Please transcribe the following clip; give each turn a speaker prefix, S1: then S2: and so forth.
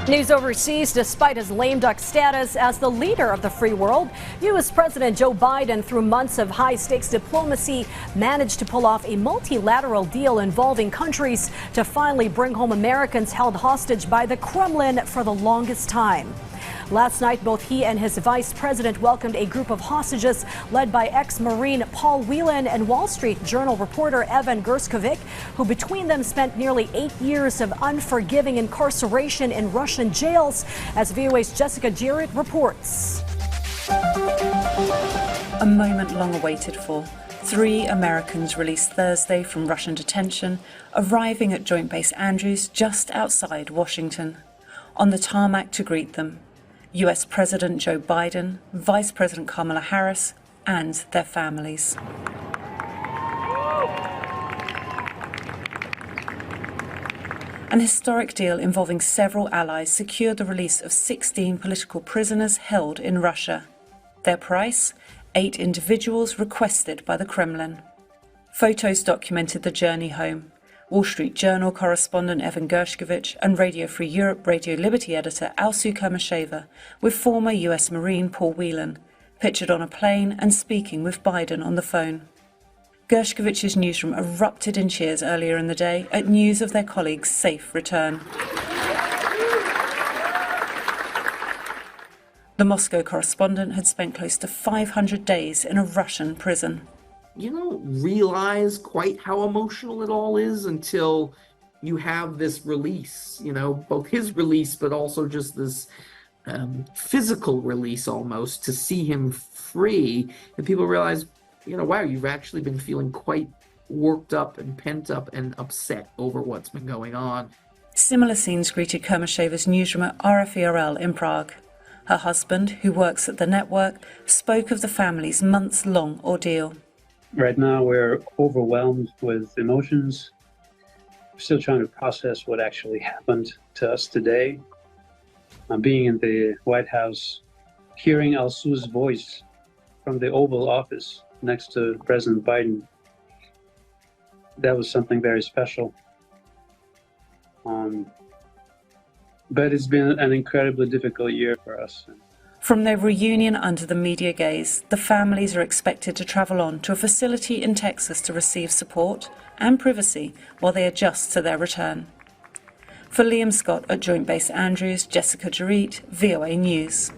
S1: News overseas, despite his lame duck status as the leader of the free world, U.S. President Joe Biden, through months of high-stakes diplomacy, managed to pull off a multilateral deal involving countries to finally bring home Americans held hostage by the Kremlin for the longest time. Last night, both he and his vice president welcomed a group of hostages led by ex-Marine Paul Whelan and Wall Street Journal reporter Evan Gershkovich, who between them spent nearly 8 years of unforgiving incarceration in Russian jails, as VOA's Jessica Jarrett reports.
S2: A moment long awaited for. 3 Americans released Thursday from Russian detention, arriving at Joint Base Andrews just outside Washington. On the tarmac to greet them, U.S. President Joe Biden, Vice President Kamala Harris, and their families. An historic deal involving several allies secured the release of 16 political prisoners held in Russia. Their price? 8 individuals requested by the Kremlin. Photos documented the journey home. Wall Street Journal correspondent Evan Gershkovich and Radio Free Europe Radio Liberty editor Alsu Kamasheva with former U.S. Marine Paul Whelan, pictured on a plane and speaking with Biden on the phone. Gershkovich's newsroom erupted in cheers earlier in the day at news of their colleagues' safe return. The Moscow correspondent had spent close to 500 days in a Russian prison.
S3: You don't realize quite how emotional it all is until you have this release, both his release, but also just this physical release almost, to see him free. And people realize, wow, you've actually been feeling quite worked up and pent up and upset over what's been going on.
S2: Similar scenes greeted Kermasheva's newsroom at RFERL in Prague. Her husband, who works at the network, spoke of the family's months-long ordeal.
S4: Right now, we're overwhelmed with emotions. We're still trying to process what actually happened to us today. Being in the White House, hearing Alsu's voice from the Oval Office next to President Biden, that was something very special. But it's been an incredibly difficult year for us.
S2: From their reunion under the media gaze, the families are expected to travel on to a facility in Texas to receive support and privacy while they adjust to their return. For Liam Scott at Joint Base Andrews, Jessica Jarrett, VOA News.